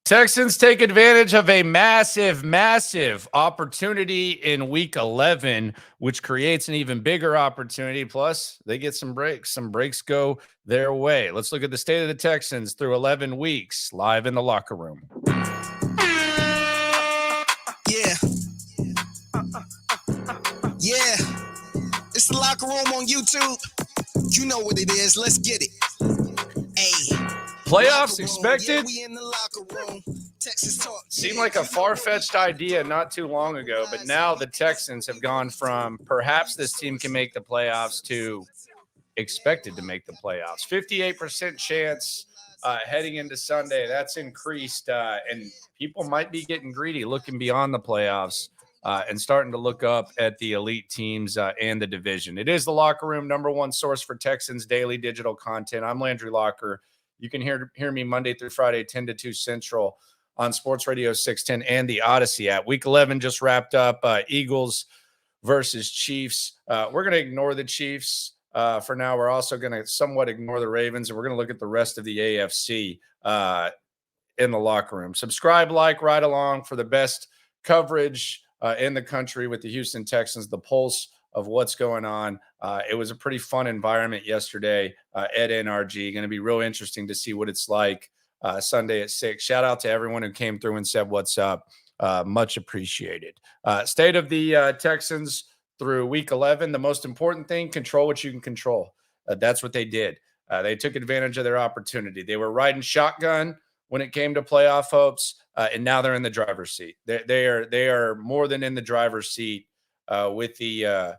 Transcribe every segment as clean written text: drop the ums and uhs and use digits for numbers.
Texans take advantage of a massive opportunity in week 11, which creates an even bigger opportunity. Plus, they get some breaks. Some breaks go their way. Let's look at the state of the Texans through 11 weeks live in the locker room. Yeah. Yeah. It's the locker room on YouTube. You know what it is. Let's get it. Hey. Playoffs expected? Yeah, we in the locker room. Texas talk. Seemed like a far-fetched idea not too long ago, but now the Texans have gone from perhaps this team can make the playoffs to expected to make the playoffs. 58% chance heading into Sunday. That's increased, and people might be getting greedy, looking beyond the playoffs and starting to look up at the elite teams and the division. It is the Locker Room, number one source for Texans daily digital content. I'm Landry Locker. You can hear me Monday through Friday, 10 to 2 Central on Sports Radio 610 and the Odyssey app. Week 11 just wrapped up. Eagles versus Chiefs. We're going to ignore the Chiefs for now. We're also going to somewhat ignore the Ravens, and we're going to look at the rest of the AFC in the locker room. Subscribe, like, ride along for the best coverage in the country with the Houston Texans, the pulse of what's going on. It was a pretty fun environment yesterday at NRG. Going to be real interesting to see what it's like Sunday at 6. Shout out to everyone who came through and said what's up. Much appreciated. State of the Texans through week 11. The most important thing, control what you can control. That's what they did. They took advantage of their opportunity. They were riding shotgun when it came to playoff hopes, and now they're in the driver's seat. They are more than in the driver's seat with the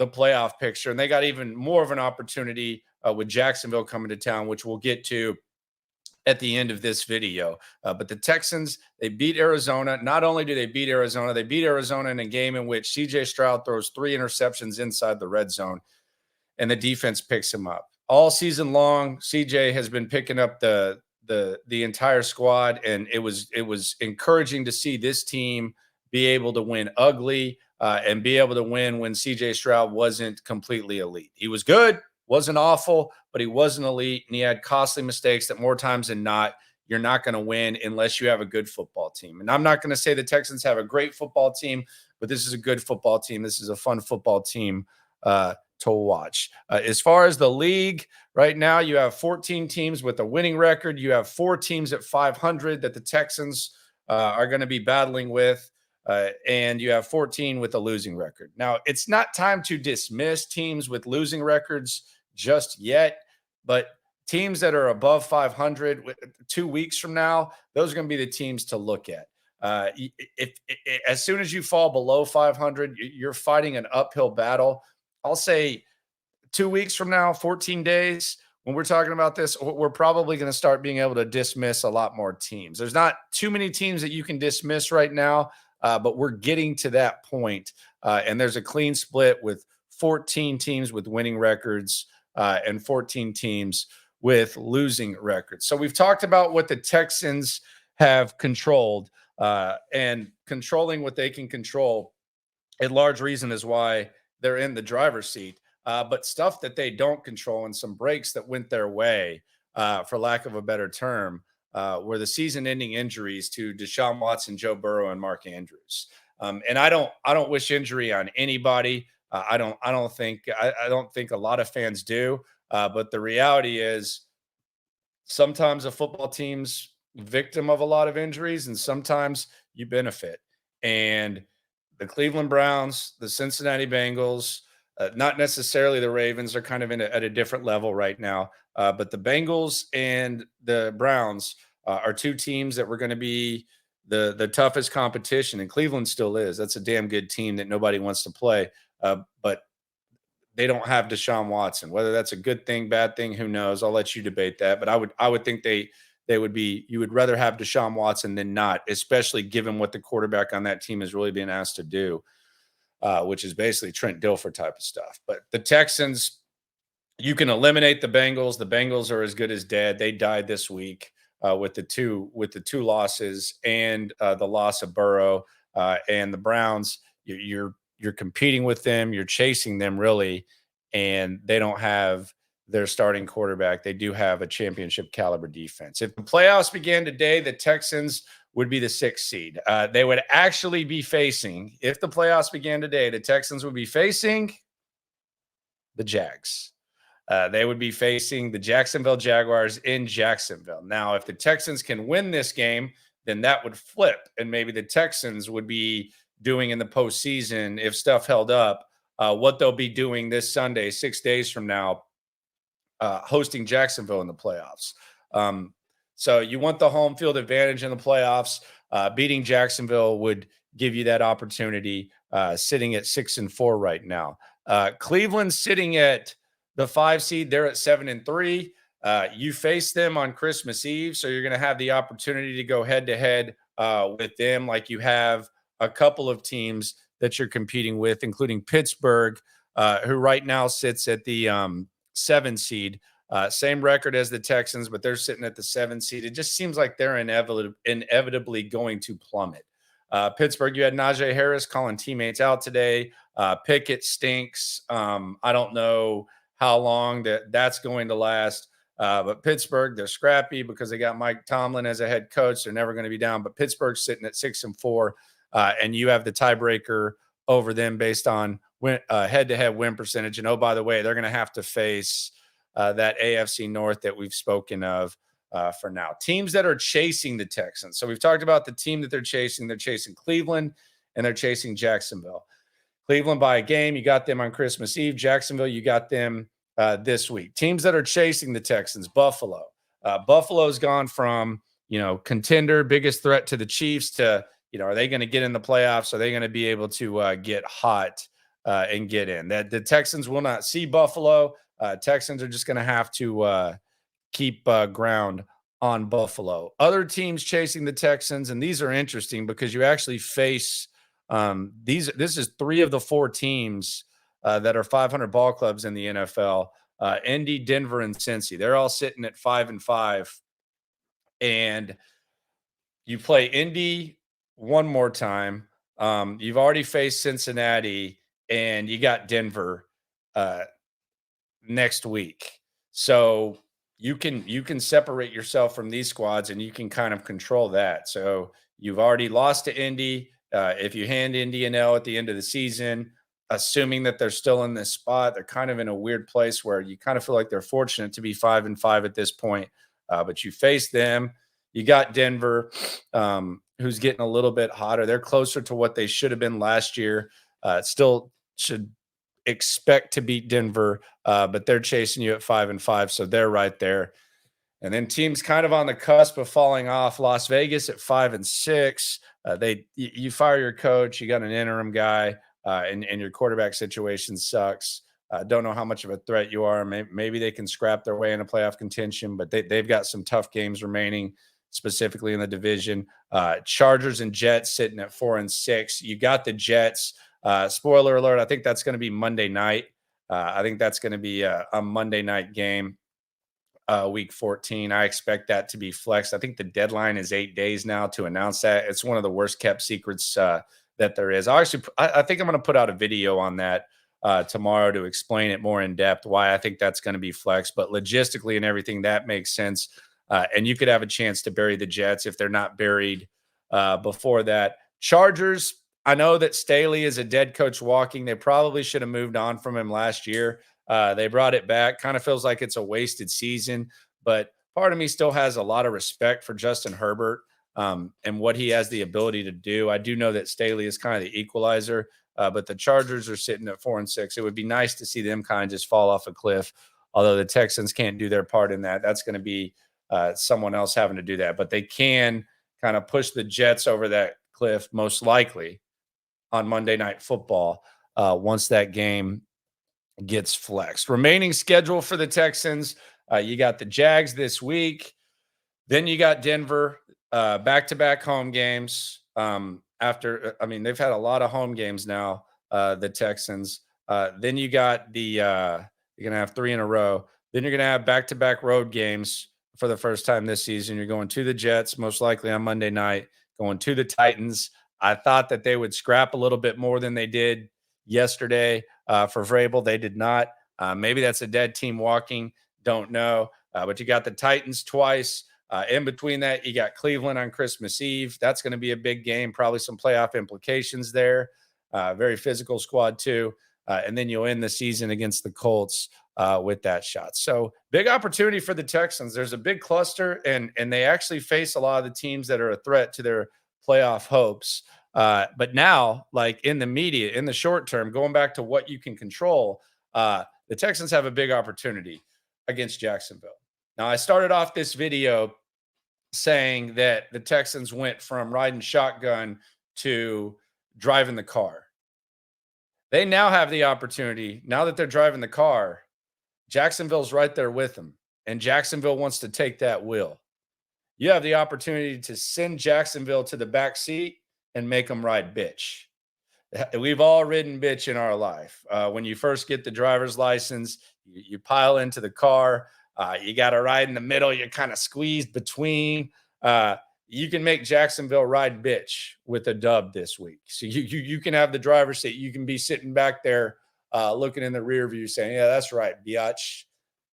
playoff picture, and they got even more of an opportunity with Jacksonville coming to town, which we'll get to at the end of this video. But the Texans, they beat Arizona. Not only do they beat Arizona in a game in which CJ Stroud throws 3 interceptions inside the red zone, and the defense picks him up. All season long, CJ has been picking up the entire squad, and it was encouraging to see this team be able to win ugly and be able to win when CJ Stroud wasn't completely elite. He was good, wasn't awful, but he wasn't elite, and he had costly mistakes that more times than not, you're not going to win unless you have a good football team. And I'm not going to say the Texans have a great football team, but this is a good football team. This is a fun football team to watch. As far as the league, right now you have 14 teams with a winning record. You have 4 teams at 500 that the Texans are going to be battling with, and you have 14 with a losing record. Now, it's not time to dismiss teams with losing records just yet, but teams that are above 500 2 weeks from now, those are going to be the teams to look at. If as soon as you fall below 500, you're fighting an uphill battle. I'll say 2 weeks from now, 14 days, when we're talking about this, we're probably going to start being able to dismiss a lot more teams. There's not too many teams that you can dismiss right now, but we're getting to that point. And there's a clean split with 14 teams with winning records and 14 teams with losing records. So we've talked about what the Texans have controlled, and controlling what they can control. A large reason is why they're in the driver's seat, but stuff that they don't control and some breaks that went their way, for lack of a better term, were the season-ending injuries to Deshaun Watson, Joe Burrow, and Mark Andrews. And I don't wish injury on anybody. I don't think a lot of fans do. But the reality is, sometimes a football team's victim of a lot of injuries, and sometimes you benefit. And the Cleveland Browns, the Cincinnati Bengals, not necessarily the Ravens, are kind of at a different level right now. But the Bengals and the Browns are 2 teams that were going to be the toughest competition, and Cleveland still is. That's a damn good team that nobody wants to play. But they don't have Deshaun Watson. Whether that's a good thing, bad thing, who knows? I'll let you debate that. But I would think they would be, you would rather have Deshaun Watson than not, especially given what the quarterback on that team is really being asked to do, which is basically Trent Dilfer type of stuff. But the Texans, you can eliminate the Bengals. The Bengals are as good as dead. They died this week with the two losses and the loss of Burrow, and the Browns. You're competing with them. You're chasing them, really, and they don't have their starting quarterback, they do have a championship caliber defense. If the playoffs began today, the Texans would be the 6th seed. They would actually be facing, if the playoffs began today, the Texans would be facing the Jags. They would be facing the Jacksonville Jaguars in Jacksonville. Now, if the Texans can win this game, then that would flip, and maybe the Texans would be doing in the postseason, if stuff held up, what they'll be doing this Sunday, 6 days from now, hosting Jacksonville in the playoffs. So you want the home field advantage in the playoffs. Beating Jacksonville would give you that opportunity, sitting at 6-4 right now. Cleveland's sitting at the 5 seed. They're at 7-3. You face them on Christmas Eve, so you're going to have the opportunity to go head-to-head with them like you have a couple of teams that you're competing with, including Pittsburgh, who right now sits at the 7 seed. Same record as the Texans, but they're sitting at the 7 seed. It just seems like they're inevitably going to plummet. Pittsburgh, you had Najee Harris calling teammates out today. Pickett stinks. I don't know how long that's going to last. But Pittsburgh, they're scrappy because they got Mike Tomlin as a head coach. They're never going to be down. But Pittsburgh's sitting at 6-4, and you have the tiebreaker over them based on head-to-head win percentage. And, oh, by the way, they're going to have to face that AFC North that we've spoken of for now. Teams that are chasing the Texans. So we've talked about the team that they're chasing. They're chasing Cleveland, and they're chasing Jacksonville. Cleveland by a game. You got them on Christmas Eve. Jacksonville, you got them this week. Teams that are chasing the Texans, Buffalo. Buffalo's gone from, contender, biggest threat to the Chiefs to, are they going to get in the playoffs? Are they going to be able to get hot and get in? That the Texans will not see Buffalo. Texans are just going to have to keep ground on Buffalo. Other teams chasing the Texans, and these are interesting because you actually face this is 3 of the 4 teams that are 500 ball clubs in the NFL. Indy, Denver, and Cincy. They're all sitting at 5-5. And you play Indy one more time. You've already faced Cincinnati, and you got Denver next week. So you can separate yourself from these squads, and you can kind of control that. So you've already lost to Indy. If you hand Indy an L at the end of the season, assuming that they're still in this spot, they're kind of in a weird place where you kind of feel like they're fortunate to be 5-5 at this point. But you face them. You got Denver, who's getting a little bit hotter. They're closer to what they should have been last year. Still should expect to beat Denver, but they're chasing you at 5-5, so they're right there. And then teams kind of on the cusp of falling off. Las Vegas at 5-6. You fire your coach. You got an interim guy, and your quarterback situation sucks. Don't know how much of a threat you are. Maybe they can scrap their way into playoff contention, but they've got some tough games remaining, specifically in the division. Chargers and Jets sitting at 4-6. You got the Jets. Spoiler alert, I think that's going to be Monday night. I think that's going to be a Monday night game. Week 14. I expect that to be flexed. I think the deadline is 8 days now to announce that. It's one of the worst kept secrets that there is. I think I'm going to put out a video on that tomorrow to explain it more in depth, why I think that's going to be flexed. But logistically and everything, that makes sense. And you could have a chance to bury the Jets if they're not buried before that. Chargers, I know that Staley is a dead coach walking. They probably should have moved on from him last year. They brought it back. Kind of feels like it's a wasted season, but part of me still has a lot of respect for Justin Herbert and what he has the ability to do. I do know that Staley is kind of the equalizer, but the Chargers are sitting at 4-6. It would be nice to see them kind of just fall off a cliff, although the Texans can't do their part in that. That's going to be someone else having to do that, but they can kind of push the Jets over that cliff most likely on Monday Night Football once that game gets flexed. Remaining schedule for the Texans, you got the Jags this week. Then you got Denver, back-to-back home games. They've had a lot of home games now, the Texans. Then you got you're going to have 3 in a row. Then you're going to have back-to-back road games for the first time this season. You're going to the Jets, most likely on Monday night, going to the Titans. I thought that they would scrap a little bit more than they did yesterday for Vrabel. They did not. Maybe that's a dead team walking. Don't know. But you got the Titans twice. In between that, you got Cleveland on Christmas Eve. That's going to be a big game. Probably some playoff implications there. Very physical squad too. And then you'll end the season against the Colts with that shot. So big opportunity for the Texans. There's a big cluster, and they actually face a lot of the teams that are a threat to their playoff hopes. But now, like in the media, in the short term, going back to what you can control, the Texans have a big opportunity against Jacksonville. Now, I started off this video saying that the Texans went from riding shotgun to driving the car. They now have the opportunity, now that they're driving the car, Jacksonville's right there with them, and Jacksonville wants to take that wheel. You have the opportunity to send Jacksonville to the back seat and make them ride bitch. We've all ridden bitch in our life. When you first get the driver's license, you pile into the car. You got to ride in the middle. You're kind of squeezed between. You can make Jacksonville ride bitch with a dub this week. So you can have the driver's seat. You can be sitting back there looking in the rear view saying, yeah, that's right, biatch.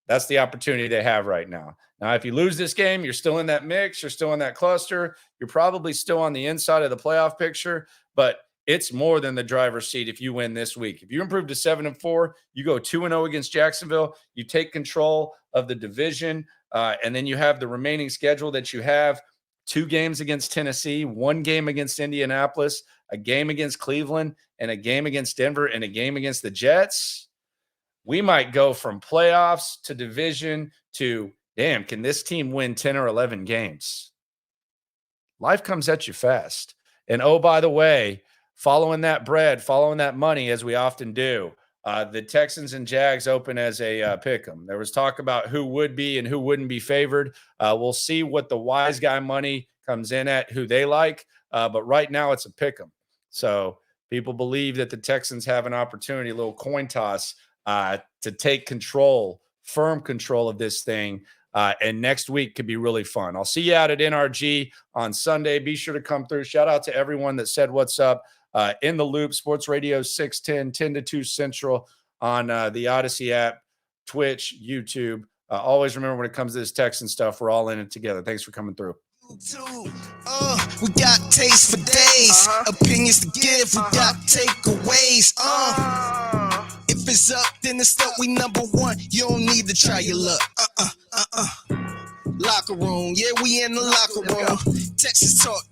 That's the opportunity they have right now. Now, if you lose this game, you're still in that mix. You're still in that cluster. You're probably still on the inside of the playoff picture, but it's more than the driver's seat if you win this week. If you improve to 7-4, you go 2-0 against Jacksonville, you take control of the division, and then you have the remaining schedule that you have: 2 games against Tennessee, 1 game against Indianapolis, a game against Cleveland, and a game against Denver, and a game against the Jets. We might go from playoffs to division to, damn, can this team win 10 or 11 games? Life comes at you fast. And oh, by the way, following that bread, following that money, as we often do, the Texans and Jags open as a pick 'em. There was talk about who would be and who wouldn't be favored. We'll see what the wise guy money comes in at, who they like. But right now it's a pick 'em. So people believe that the Texans have an opportunity, a little coin toss, to take control, firm control of this thing. And next week could be really fun. I'll see you out at NRG on Sunday. Be sure to come through. Shout out to everyone that said what's up. In the Loop, Sports Radio 610, 10 to 2 Central on the Odyssey app, Twitch, YouTube. Always remember, when it comes to this Texan stuff, we're all in it together. Thanks for coming through. We got taste for days, opinions to give, we got takeaways. If it's up, then it's up, we number one. You don't need to try your luck. Locker room, yeah, we in the locker room. Texas talk.